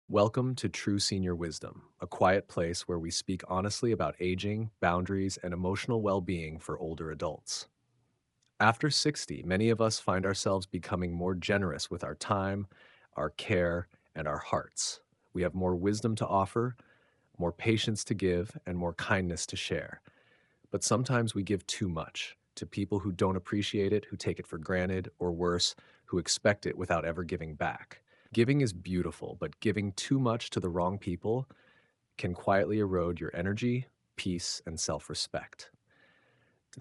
Welcome to True Senior Wisdom, a quiet place where we speak honestly about aging, boundaries, and emotional well being for older adults. After 60, many of us find ourselves becoming more generous with our time, our care, and our hearts. We have more wisdom to offer, more patience to give, and more kindness to share. But sometimes we give too much to people who don't appreciate it, who take it for granted, or worse, who expect it without ever giving back. Giving is beautiful, but giving too much to the wrong people can quietly erode your energy, peace, and self respect.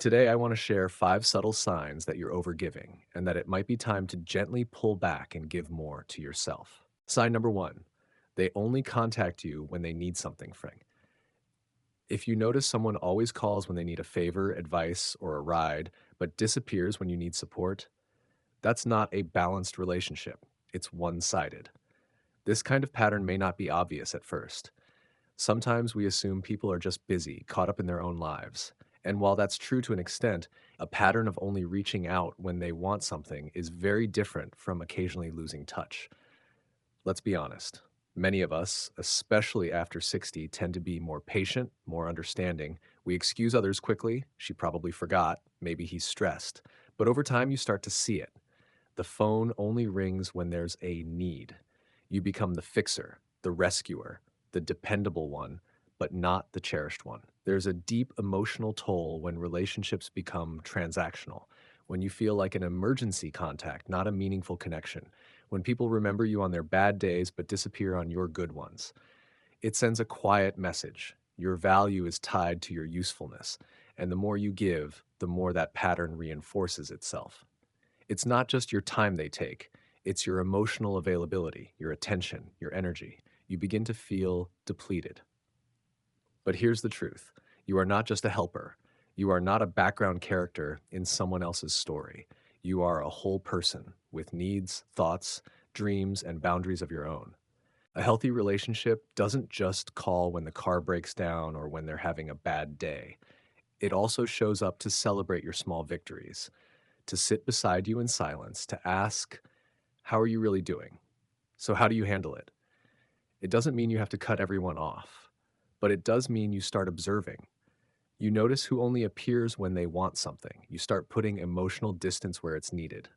Today, I want to share 5 subtle signs that you're overgiving and that it might be time to gently pull back and give more to yourself. Sign number 1, they only contact you when they need something, Frank. If you notice someone always calls when they need a favor, advice, or a ride, but disappears when you need support, that's not a balanced relationship. It's one sided. This kind of pattern may not be obvious at first. Sometimes we assume people are just busy, caught up in their own lives. And while that's true to an extent, a pattern of only reaching out when they want something is very different from occasionally losing touch. Let's be honest. Many of us, especially after 60, tend to be more patient, more understanding. We excuse others quickly. She probably forgot. Maybe he's stressed. But over time, you start to see it. The phone only rings when there's a need. You become the fixer, the rescuer, the dependable one, but not the cherished one. There's a deep emotional toll when relationships become transactional, when you feel like an emergency contact, not a meaningful connection, when people remember you on their bad days but disappear on your good ones. It sends a quiet message. Your value is tied to your usefulness, and the more you give, the more that pattern reinforces itself. It's not just your time they take, it's your emotional availability, your attention, your energy. You begin to feel depleted. But here's the truth, you are not just a helper. You are not a background character in someone else's story. You are a whole person with needs, thoughts, dreams, and boundaries of your own. A healthy relationship doesn't just call when the car breaks down or when they're having a bad day. It also shows up to celebrate your small victories, to sit beside you in silence, to ask, how are you really doing? So, how do you handle it? It doesn't mean you have to cut everyone off, but it does mean you start observing. You notice who only appears when they want something. You start putting emotional distance where it's needed.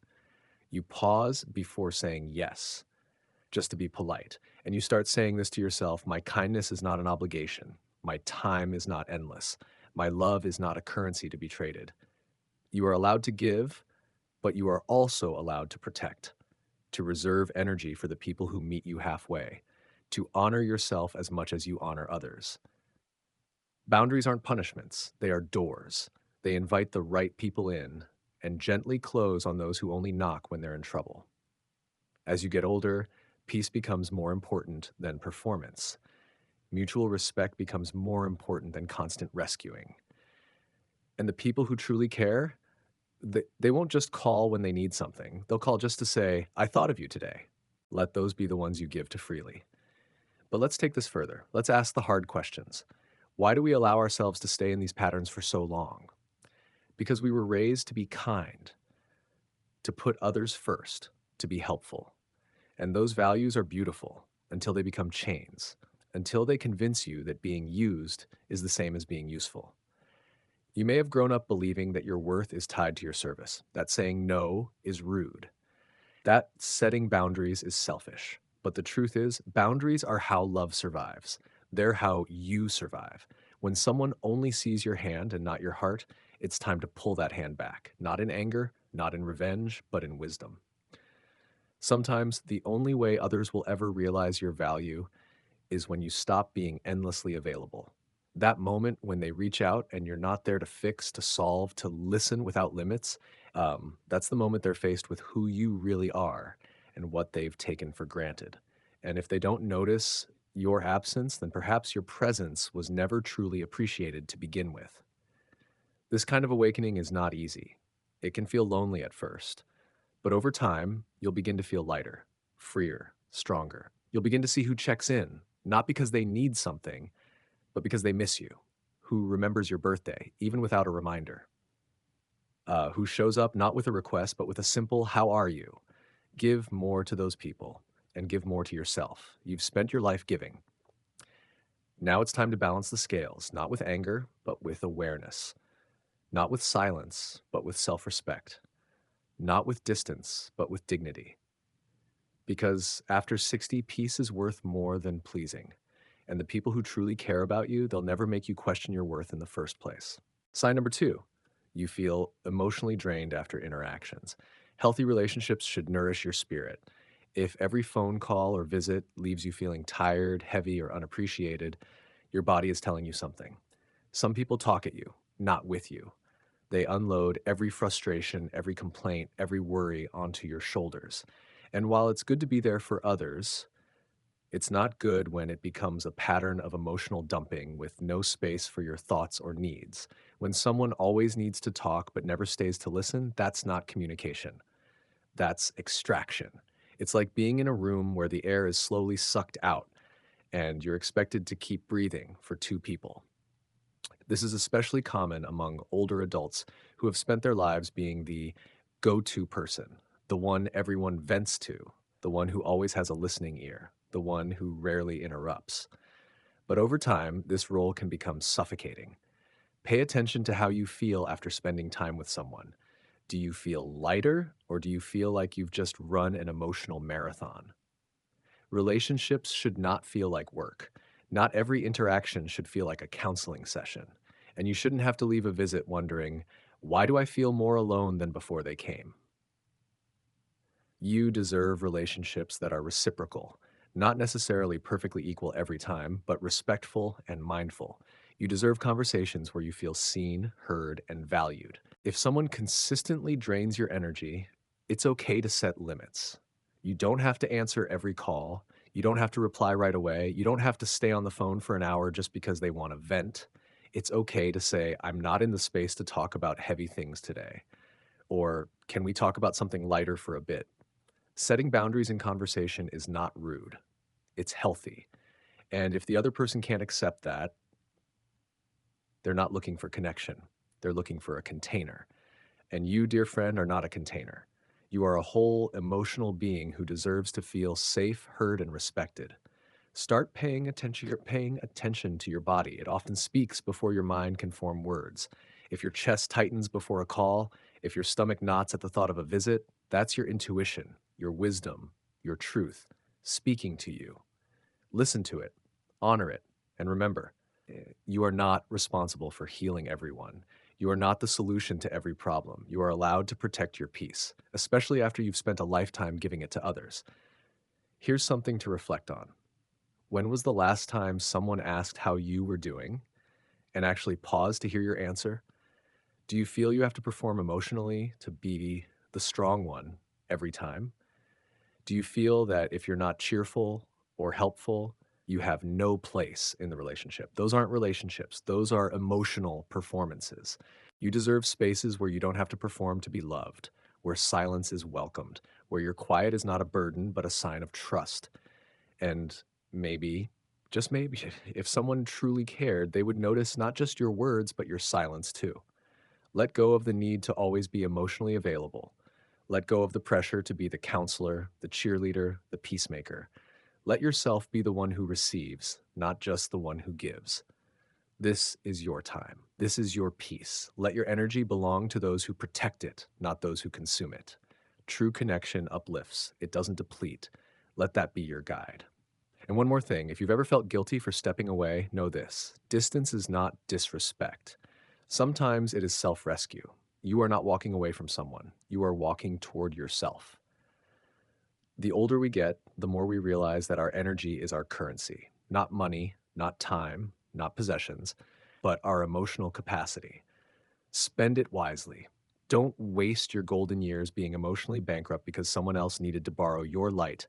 You pause before saying yes, just to be polite. And you start saying this to yourself: my kindness is not an obligation. My time is not endless. My love is not a currency to be traded. You are allowed to give, but you are also allowed to protect, to reserve energy for the people who meet you halfway, to honor yourself as much as you honor others. Boundaries aren't punishments, they are doors. They invite the right people in and gently close on those who only knock when they're in trouble. As you get older, peace becomes more important than performance. Mutual respect becomes more important than constant rescuing. And the people who truly care, they won't just call when they need something. They'll call just to say, I thought of you today. Let those be the ones you give to freely. But let's take this further. Let's ask the hard questions. Why do we allow ourselves to stay in these patterns for so long? Because we were raised to be kind, to put others first, to be helpful. And those values are beautiful until they become chains, until they convince you that being used is the same as being useful. You may have grown up believing that your worth is tied to your service, that saying no is rude, that setting boundaries is selfish. But the truth is, boundaries are how love survives. They're how you survive. When someone only sees your hand and not your heart, it's time to pull that hand back, not in anger, not in revenge, but in wisdom. Sometimes the only way others will ever realize your value is when you stop being endlessly available. That moment when they reach out and you're not there to fix, to solve, to listen without limits, that's the moment they're faced with who you really are and what they've taken for granted. And if they don't notice your absence, then perhaps your presence was never truly appreciated to begin with. This kind of awakening is not easy. It can feel lonely at first, but over time, you'll begin to feel lighter, freer, stronger. You'll begin to see who checks in, not because they need something, but because they miss you, who remembers your birthday, even without a reminder, who shows up not with a request, but with a simple, how are you? Give more to those people, and give more to yourself. You've spent your life giving. Now it's time to balance the scales, not with anger, but with awareness, not with silence, but with self respect, not with distance, but with dignity. Because after 60, peace is worth more than pleasing. And the people who truly care about you, they'll never make you question your worth in the first place. Sign number two, you feel emotionally drained after interactions. Healthy relationships should nourish your spirit. If every phone call or visit leaves you feeling tired, heavy, or unappreciated, your body is telling you something. Some people talk at you, not with you. They unload every frustration, every complaint, every worry onto your shoulders. And while it's good to be there for others, it's not good when it becomes a pattern of emotional dumping with no space for your thoughts or needs. When someone always needs to talk but never stays to listen, that's not communication. That's extraction. It's like being in a room where the air is slowly sucked out and you're expected to keep breathing for two people. This is especially common among older adults who have spent their lives being the go to person, the one everyone vents to, the one who always has a listening ear, the one who rarely interrupts. But over time, this role can become suffocating. Pay attention to how you feel after spending time with someone. Do you feel lighter, or do you feel like you've just run an emotional marathon? Relationships should not feel like work. Not every interaction should feel like a counseling session. And you shouldn't have to leave a visit wondering, why do I feel more alone than before they came? You deserve relationships that are reciprocal, not necessarily perfectly equal every time, but respectful and mindful. You deserve conversations where you feel seen, heard, and valued. If someone consistently drains your energy, it's okay to set limits. You don't have to answer every call. You don't have to reply right away. You don't have to stay on the phone for an hour just because they want to vent. It's okay to say, I'm not in the space to talk about heavy things today. Or can we talk about something lighter for a bit? Setting boundaries in conversation is not rude, it's healthy. And if the other person can't accept that, they're not looking for connection. They're looking for a container. And you, dear friend, are not a container. You are a whole emotional being who deserves to feel safe, heard, and respected. Start paying attention to your body. It often speaks before your mind can form words. If your chest tightens before a call, if your stomach knots at the thought of a visit, that's your intuition, your wisdom, your truth speaking to you. Listen to it, honor it, and remember, you are not responsible for healing everyone. You are not the solution to every problem. You are allowed to protect your peace, especially after you've spent a lifetime giving it to others. Here's something to reflect on. When was the last time someone asked how you were doing and actually paused to hear your answer? Do you feel you have to perform emotionally to be the strong one every time? Do you feel that if you're not cheerful or helpful, you have no place in the relationship? Those aren't relationships, those are emotional performances. You deserve spaces where you don't have to perform to be loved, where silence is welcomed, where your quiet is not a burden but a sign of trust. And maybe, just maybe, if someone truly cared, they would notice not just your words, but your silence too. Let go of the need to always be emotionally available. Let go of the pressure to be the counselor, the cheerleader, the peacemaker. Let yourself be the one who receives, not just the one who gives. This is your time. This is your peace. Let your energy belong to those who protect it, not those who consume it. True connection uplifts, it doesn't deplete. Let that be your guide. And one more thing, if you've ever felt guilty for stepping away, know this: distance is not disrespect. Sometimes it is self rescue. You are not walking away from someone, you are walking toward yourself. The older we get, the more we realize that our energy is our currency, not money, not time, not possessions, but our emotional capacity. Spend it wisely. Don't waste your golden years being emotionally bankrupt because someone else needed to borrow your light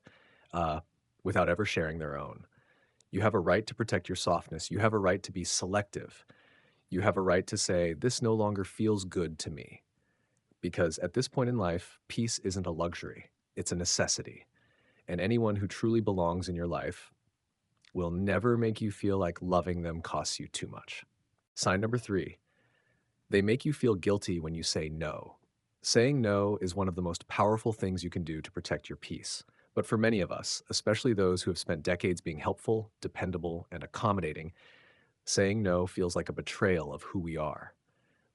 uh, without ever sharing their own. You have a right to protect your softness. You have a right to be selective. You have a right to say, this no longer feels good to me. Because at this point in life, peace isn't a luxury, it's a necessity. And anyone who truly belongs in your life will never make you feel like loving them costs you too much. Sign number three, they make you feel guilty when you say no. Saying no is one of the most powerful things you can do to protect your peace. But for many of us, especially those who have spent decades being helpful, dependable, and accommodating, saying no feels like a betrayal of who we are.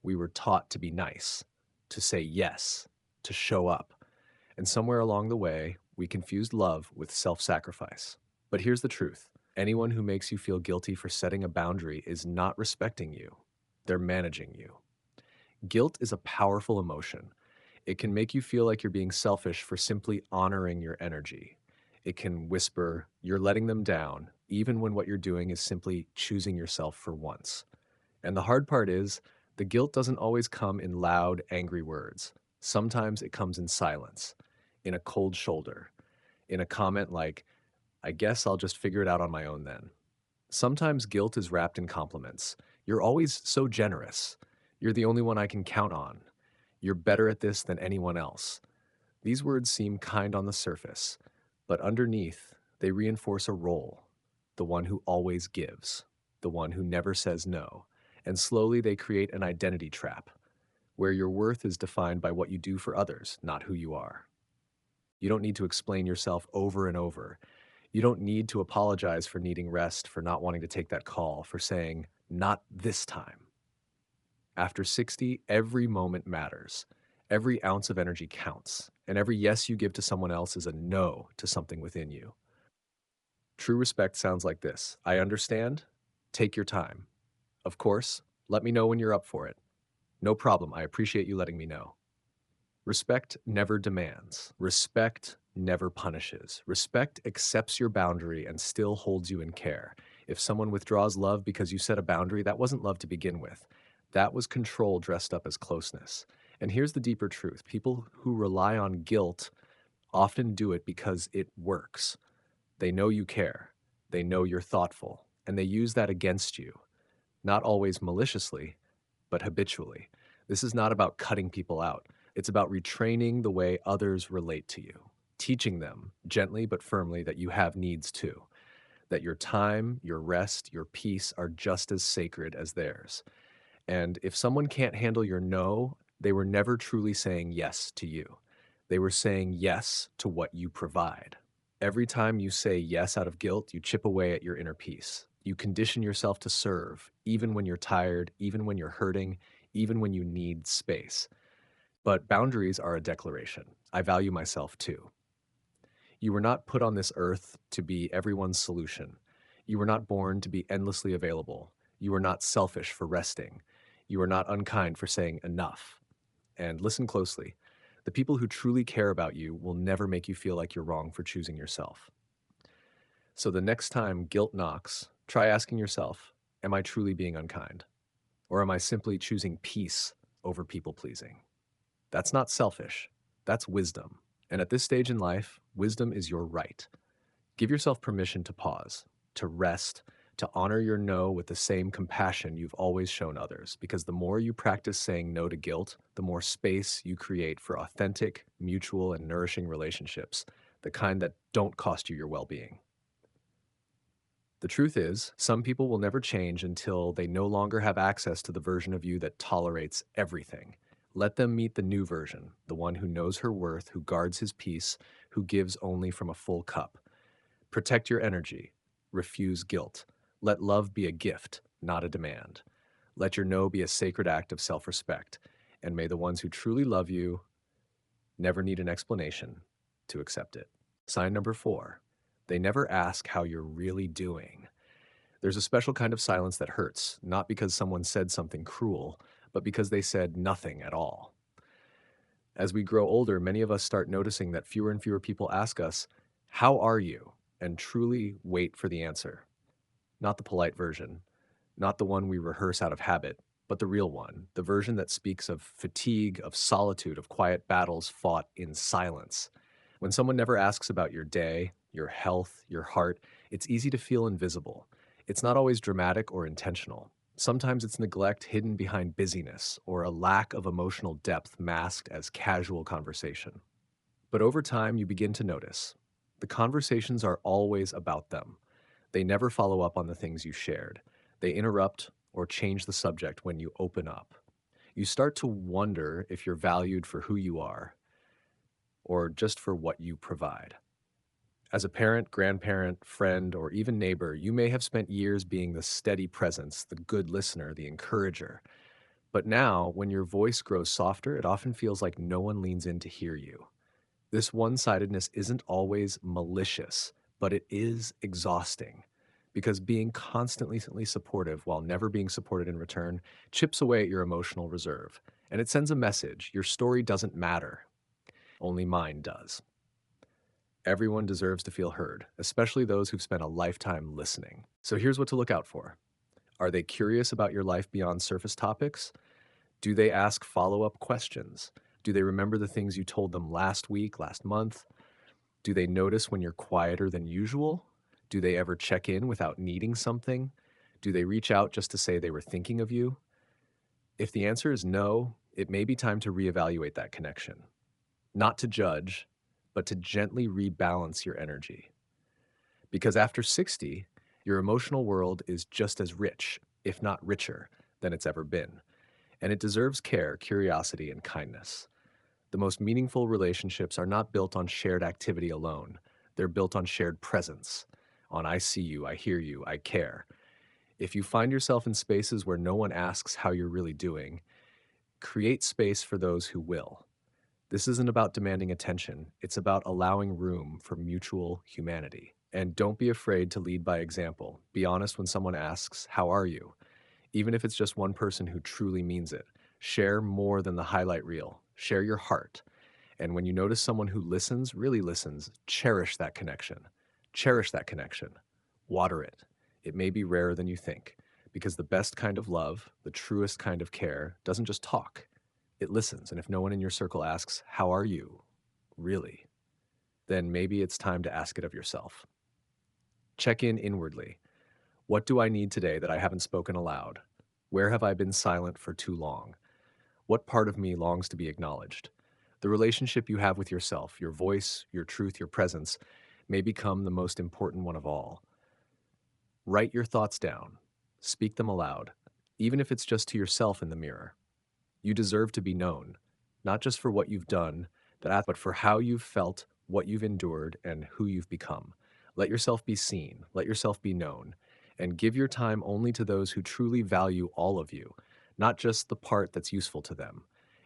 We were taught to be nice, to say yes, to show up. And somewhere along the way, we confused love with self sacrifice. But here's the truth: anyone who makes you feel guilty for setting a boundary is not respecting you, they're managing you. Guilt is a powerful emotion. It can make you feel like you're being selfish for simply honoring your energy. It can whisper, you're letting them down, even when what you're doing is simply choosing yourself for once. And the hard part is, the guilt doesn't always come in loud, angry words. Sometimes it comes in silence, in a cold shoulder, in a comment like, I guess I'll just figure it out on my own then. Sometimes guilt is wrapped in compliments. You're always so generous. You're the only one I can count on. You're better at this than anyone else. These words seem kind on the surface, but underneath, they reinforce a role: the one who always gives, the one who never says no. And slowly they create an identity trap, where your worth is defined by what you do for others, not who you are. You don't need to explain yourself over and over. You don't need to apologize for needing rest, for not wanting to take that call, for saying, not this time. After 60, every moment matters. Every ounce of energy counts, and every yes you give to someone else is a no to something within you. True respect sounds like this: I understand. Take your time. Of course, let me know when you're up for it. No problem. I appreciate you letting me know. Respect never demands. Respect never punishes. Respect accepts your boundary and still holds you in care. If someone withdraws love because you set a boundary, that wasn't love to begin with. That was control dressed up as closeness. And here's the deeper truth: people who rely on guilt often do it because it works. They know you care, they know you're thoughtful, and they use that against you, not always maliciously, but habitually. This is not about cutting people out. It's about retraining the way others relate to you, teaching them gently but firmly that you have needs too, that your time, your rest, your peace are just as sacred as theirs. And if someone can't handle your no, they were never truly saying yes to you. They were saying yes to what you provide. Every time you say yes out of guilt, you chip away at your inner peace. You condition yourself to serve, even when you're tired, even when you're hurting, even when you need space. But boundaries are a declaration. I value myself too. You were not put on this earth to be everyone's solution. You were not born to be endlessly available. You were not selfish for resting. You are not unkind for saying enough. And listen closely: the people who truly care about you will never make you feel like you're wrong for choosing yourself. So the next time guilt knocks, try asking yourself, am I truly being unkind? Or am I simply choosing peace over people pleasing? That's not selfish, that's wisdom. And at this stage in life, wisdom is your right. Give yourself permission to pause, to rest, to honor your no with the same compassion you've always shown others. Because the more you practice saying no to guilt, the more space you create for authentic, mutual, and nourishing relationships, the kind that don't cost you your well being. The truth is, some people will never change until they no longer have access to the version of you that tolerates everything. Let them meet the new version, the one who knows her worth, who guards his peace, who gives only from a full cup. Protect your energy. Refuse guilt. Let love be a gift, not a demand. Let your no be a sacred act of self respect. And may the ones who truly love you never need an explanation to accept it. Sign number 4: they never ask how you're really doing. There's a special kind of silence that hurts, not because someone said something cruel, but because they said nothing at all. As we grow older, many of us start noticing that fewer and fewer people ask us, how are you? And truly wait for the answer. Not the polite version, not the one we rehearse out of habit, but the real one, the version that speaks of fatigue, of solitude, of quiet battles fought in silence. When someone never asks about your day, your health, your heart, it's easy to feel invisible. It's not always dramatic or intentional. Sometimes it's neglect hidden behind busyness or a lack of emotional depth masked as casual conversation. But over time, you begin to notice the conversations are always about them. They never follow up on the things you shared. They interrupt or change the subject when you open up. You start to wonder if you're valued for who you are or just for what you provide. As a parent, grandparent, friend, or even neighbor, you may have spent years being the steady presence, the good listener, the encourager. But now, when your voice grows softer, it often feels like no one leans in to hear you. This one sidedness isn't always malicious, but it is exhausting because being constantly supportive while never being supported in return chips away at your emotional reserve. And it sends a message: your story doesn't matter, only mine does. Everyone deserves to feel heard, especially those who've spent a lifetime listening. So here's what to look out for. Are they curious about your life beyond surface topics? Do they ask follow up questions? Do they remember the things you told them last week, last month? Do they notice when you're quieter than usual? Do they ever check in without needing something? Do they reach out just to say they were thinking of you? If the answer is no, it may be time to reevaluate that connection. Not to judge, but to gently rebalance your energy. Because after 60, your emotional world is just as rich, if not richer, than it's ever been. And it deserves care, curiosity, and kindness. The most meaningful relationships are not built on shared activity alone. They're built on shared presence, on I see you, I hear you, I care. If you find yourself in spaces where no one asks how you're really doing, create space for those who will. This isn't about demanding attention, it's about allowing room for mutual humanity. And don't be afraid to lead by example. Be honest when someone asks, how are you? Even if it's just one person who truly means it. Share more than the highlight reel. Share your heart. And when you notice someone who listens, really listens, cherish that connection. Cherish that connection. Water it. It may be rarer than you think, because the best kind of love, the truest kind of care, doesn't just talk. It listens. And if no one in your circle asks, how are you? Really? Then maybe it's time to ask it of yourself. Check in inwardly. What do I need today that I haven't spoken aloud? Where have I been silent for too long? What part of me longs to be acknowledged? The relationship you have with yourself, your voice, your truth, your presence, may become the most important one of all. Write your thoughts down. Speak them aloud, even if it's just to yourself in the mirror. You deserve to be known, not just for what you've done, but for how you've felt, what you've endured, and who you've become. Let yourself be seen, let yourself be known, and give your time only to those who truly value all of you, not just the part that's useful to them.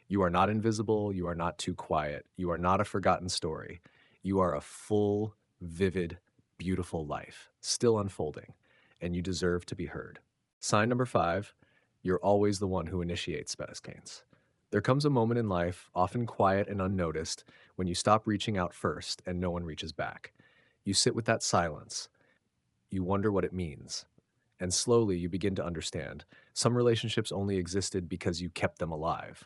You are not invisible, you are not too quiet, you are not a forgotten story. You are a full, vivid, beautiful life, still unfolding, and you deserve to be heard. Sign number 5, you're always the one who initiates Spediscanes. There comes a moment in life, often quiet and unnoticed, when you stop reaching out first and no one reaches back. You sit with that silence. You wonder what it means. And slowly you begin to understand. Some relationships only existed because you kept them alive.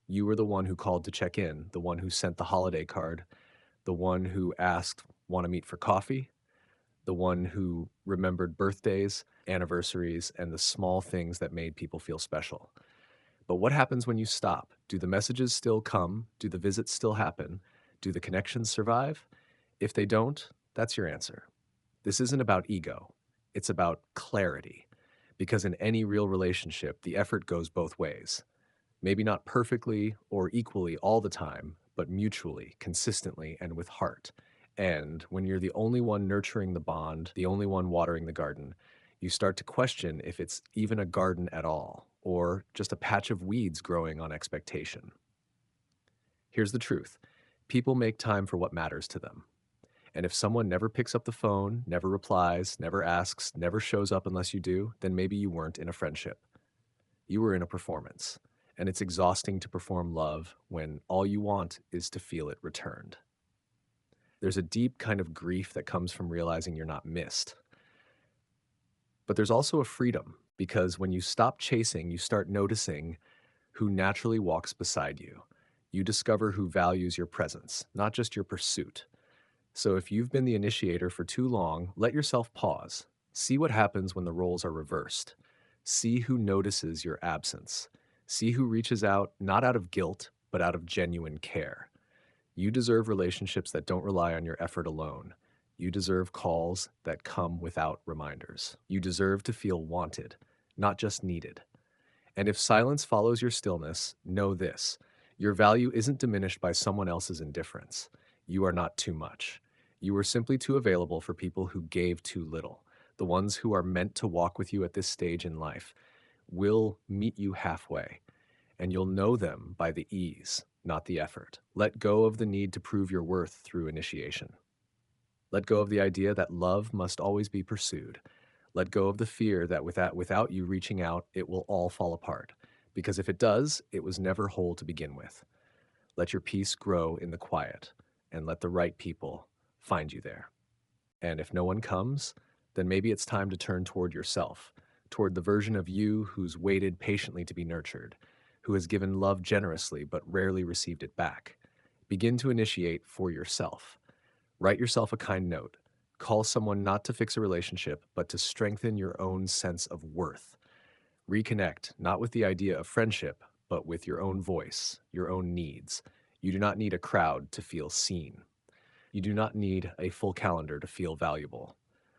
You were the one who called to check in, the one who sent the holiday card, the one who asked, want to meet for coffee? The one who remembered birthdays, anniversaries, and the small things that made people feel special. But what happens when you stop? Do the messages still come? Do the visits still happen? Do the connections survive? If they don't, that's your answer. This isn't about ego. It's about clarity. Because in any real relationship, the effort goes both ways. Maybe not perfectly or equally all the time, but mutually, consistently, and with heart. And when you're the only one nurturing the bond, the only one watering the garden, you start to question if it's even a garden at all, or just a patch of weeds growing on expectation. Here's the truth. People make time for what matters to them. And if someone never picks up the phone, never replies, never asks, never shows up unless you do, then maybe you weren't in a friendship. You were in a performance. And it's exhausting to perform love when all you want is to feel it returned. There's a deep kind of grief that comes from realizing you're not missed. But there's also a freedom, because when you stop chasing, you start noticing who naturally walks beside you. You discover who values your presence, not just your pursuit. So if you've been the initiator for too long, let yourself pause. See what happens when the roles are reversed. See who notices your absence. See who reaches out, not out of guilt, but out of genuine care. You deserve relationships that don't rely on your effort alone. You deserve calls that come without reminders. You deserve to feel wanted, not just needed. And if silence follows your stillness, know this: your value isn't diminished by someone else's indifference. You are not too much. You were simply too available for people who gave too little. The ones who are meant to walk with you at this stage in life will meet you halfway, and you'll know them by the ease, not the effort. Let go of the need to prove your worth through initiation. Let go of the idea that love must always be pursued. Let go of the fear that without you reaching out, it will all fall apart. Because if it does, it was never whole to begin with. Let your peace grow in the quiet, and let the right people find you there. And if no one comes, then maybe it's time to turn toward yourself, toward the version of you who's waited patiently to be nurtured, who has given love generously but rarely received it back. Begin to initiate for yourself. Write yourself a kind note. Call someone not to fix a relationship, but to strengthen your own sense of worth. Reconnect, not with the idea of friendship, but with your own voice, your own needs. You do not need a crowd to feel seen. You do not need a full calendar to feel valuable.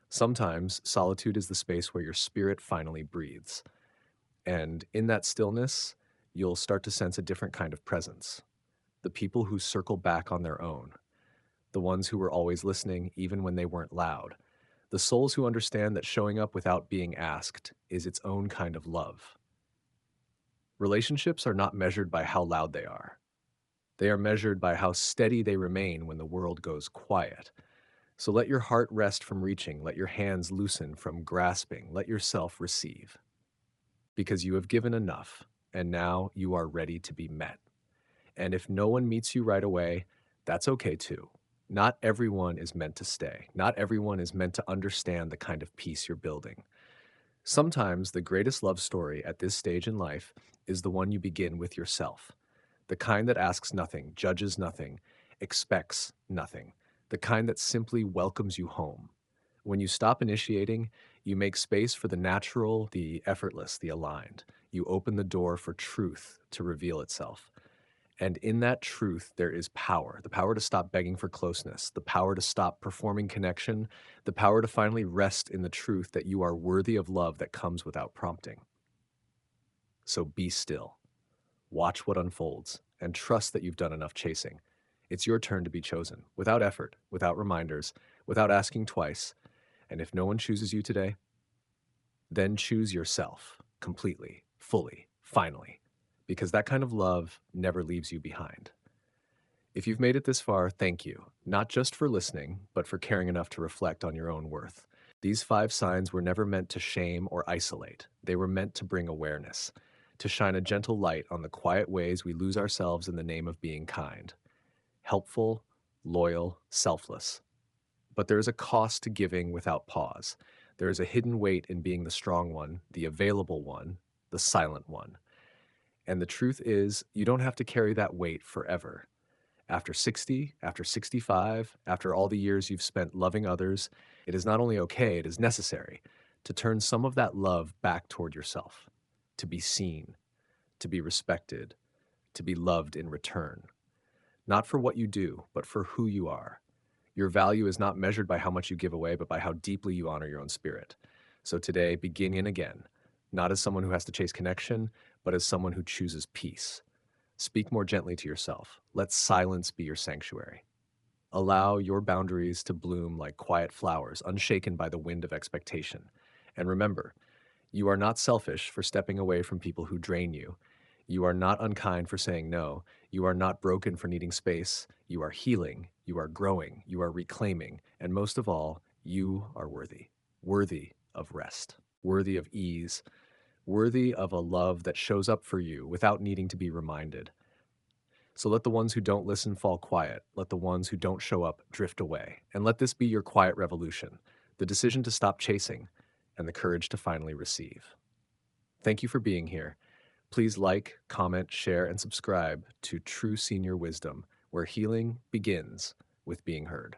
Sometimes solitude is the space where your spirit finally breathes. And in that stillness, you'll start to sense a different kind of presence. The people who circle back on their own, the ones who were always listening even when they weren't loud, the souls who understand that showing up without being asked is its own kind of love. Relationships are not measured by how loud they are. They are measured by how steady they remain when the world goes quiet. So let your heart rest from reaching, let your hands loosen from grasping, let yourself receive. Because you have given enough, and now you are ready to be met. And if no one meets you right away, that's okay too. Not everyone is meant to stay. Not everyone is meant to understand the kind of peace you're building. Sometimes the greatest love story at this stage in life is the one you begin with yourself. The kind that asks nothing, judges nothing, expects nothing. The kind that simply welcomes you home. When you stop initiating, you make space for the natural, the effortless, the aligned. You open the door for truth to reveal itself. And in that truth, there is power, the power to stop begging for closeness, the power to stop performing connection, the power to finally rest in the truth that you are worthy of love that comes without prompting. So be still, watch what unfolds, and trust that you've done enough chasing. It's your turn to be chosen, without effort, without reminders, without asking twice. And if no one chooses you today, then choose yourself completely, fully, finally, because that kind of love never leaves you behind. If you've made it this far, thank you, not just for listening, but for caring enough to reflect on your own worth. These 5 signs were never meant to shame or isolate. They were meant to bring awareness, to shine a gentle light on the quiet ways we lose ourselves in the name of being kind, helpful, loyal, selfless. But there is a cost to giving without pause. There is a hidden weight in being the strong one, the available one, the silent one. And the truth is, you don't have to carry that weight forever. After 60, after 65, after all the years you've spent loving others, it is not only okay, it is necessary to turn some of that love back toward yourself, to be seen, to be respected, to be loved in return. Not for what you do, but for who you are. Your value is not measured by how much you give away, but by how deeply you honor your own spirit. So today, begin again, not as someone who has to chase connection, but as someone who chooses peace. Speak more gently to yourself. Let silence be your sanctuary. Allow your boundaries to bloom like quiet flowers, unshaken by the wind of expectation. And remember, you are not selfish for stepping away from people who drain you. You are not unkind for saying no. You are not broken for needing space. You are healing. You are growing. You are reclaiming. And most of all, you are worthy. Worthy of rest. Worthy of ease. Worthy of a love that shows up for you without needing to be reminded. So let the ones who don't listen fall quiet. Let the ones who don't show up drift away. And let this be your quiet revolution, the decision to stop chasing and the courage to finally receive. Thank you for being here. Please like, comment, share, and subscribe to True Senior Wisdom, where healing begins with being heard.